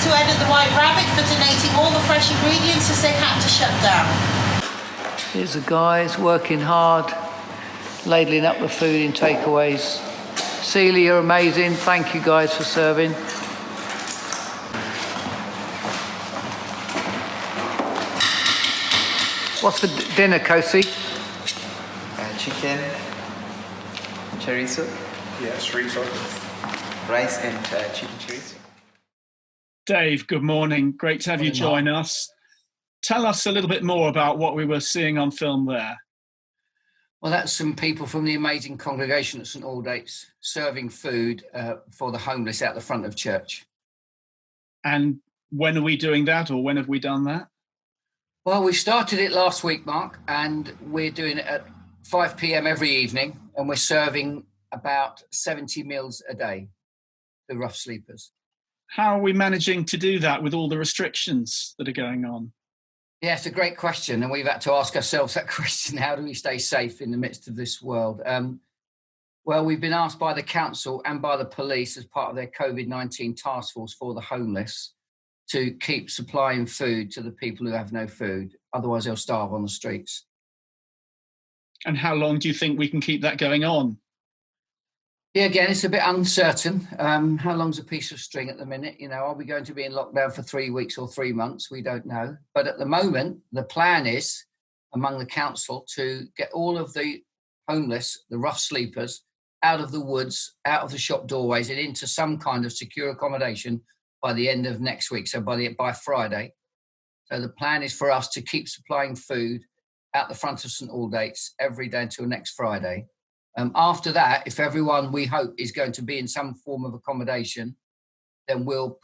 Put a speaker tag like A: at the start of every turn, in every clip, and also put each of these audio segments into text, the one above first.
A: to edit the White Rabbit for donating all the fresh ingredients as they had to shut down.
B: Here's the guys working hard, ladling up the food in takeaways. Celia, you're amazing. Thank you guys for serving. What's for dinner, Kosi?
C: Chicken, chorizo.
D: Yes, chorizo.
C: Rice and chicken chorizo.
E: Dave, good morning. Great to have you join us. Tell us a little bit more about what we were seeing on film there.
B: Well, that's some people from the amazing congregation at St Aldates serving food for the homeless out the front of church.
E: And when are we doing that, or when have we done that?
B: Well, we started it last week, Mark, and we're doing it at 5 p.m. every evening, and we're serving about 70 meals a day to rough sleepers.
E: How are we managing to do that with all the restrictions that are going on?
B: Yeah, it's a great question, and we've had to ask ourselves that question. How do we stay safe in the midst of this world? Well, we've been asked by the council and by the police as part of their COVID-19 task force for the homeless to keep supplying food to the people who have no food. Otherwise, they'll starve on the streets.
E: And how long do you think we can keep that going on?
B: Yeah, again, it's a bit uncertain. How long's a piece of string at the minute? You know, are we going to be in lockdown for 3 weeks or 3 months? We don't know. But at the moment, the plan is among the council to get all of the homeless, the rough sleepers, out of the woods, out of the shop doorways and into some kind of secure accommodation by the end of next week. So by Friday. So the plan is for us to keep supplying food out the front of St Aldates every day until next Friday. After that, if everyone, we hope, is going to be in some form of accommodation, then we'll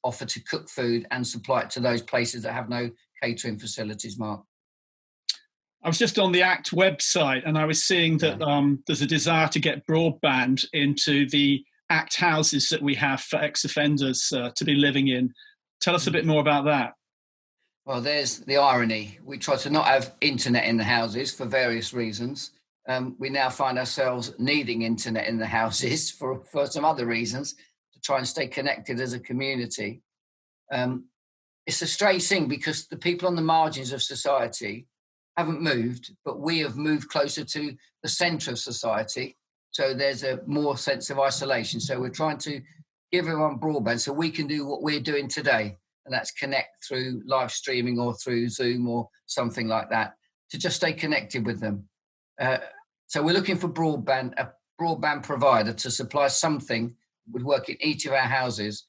B: offer to cook food and supply it to those places that have no catering facilities, Mark.
E: I was just on the ACT website and I was seeing that there's a desire to get broadband into the ACT houses that we have for ex-offenders to be living in. Tell us a bit more about that.
B: Well, there's the irony. We try to not have internet in the houses for various reasons. We now find ourselves needing internet in the houses for some other reasons to try and stay connected as a community. It's a strange thing because the people on the margins of society haven't moved, but we have moved closer to the centre of society. So there's a more sense of isolation. So we're trying to give everyone broadband so we can do what we're doing today. And that's connect through live streaming or through Zoom or something like that to just stay connected with them. So we're looking for a broadband provider to supply something that would work in each of our houses,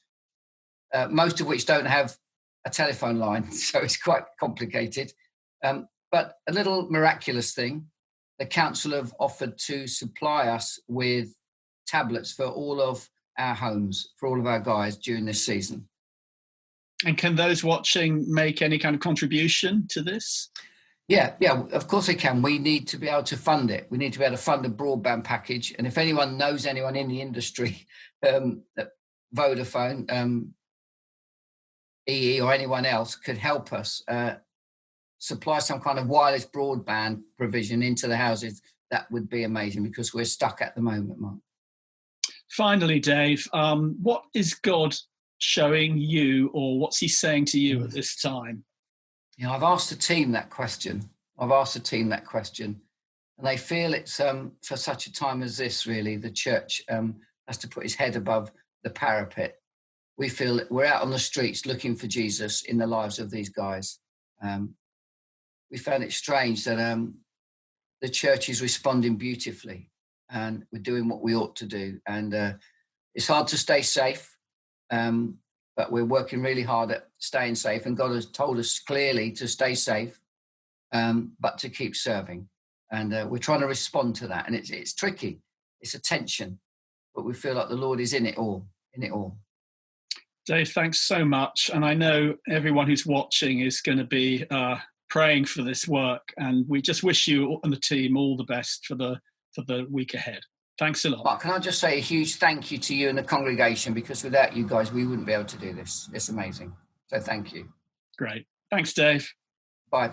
B: most of which don't have a telephone line. So it's quite complicated. But a little miraculous thing, the council have offered to supply us with tablets for all of our homes, for all of our guys during this season.
E: And can those watching make any kind of contribution to this?
B: Yeah, of course they can. We need to be able to fund it. We need to be able to fund a broadband package. And if anyone knows anyone in the industry, Vodafone, EE or anyone else could help us supply some kind of wireless broadband provision into the houses, that would be amazing because we're stuck at the moment, Mark.
E: Finally, Dave, what is God showing you, or what's he saying to you at this time?
B: You know, I've asked the team that question, and they feel it's for such a time as this, really, the church has to put his head above the parapet. We feel that we're out on the streets looking for Jesus in the lives of these guys. We found it strange that the church is responding beautifully, and we're doing what we ought to do. And it's hard to stay safe. But we're working really hard at staying safe, and God has told us clearly to stay safe, but to keep serving. And we're trying to respond to that. And it's tricky. It's a tension, but we feel like the Lord is in it all.
E: Dave, thanks so much. And I know everyone who's watching is going to be praying for this work. And we just wish you and the team all the best for the week ahead. Thanks a lot.
B: Mark, can I just say a huge thank you to you and the congregation, because without you guys, we wouldn't be able to do this. It's amazing. So thank you.
E: Great. Thanks, Dave.
B: Bye.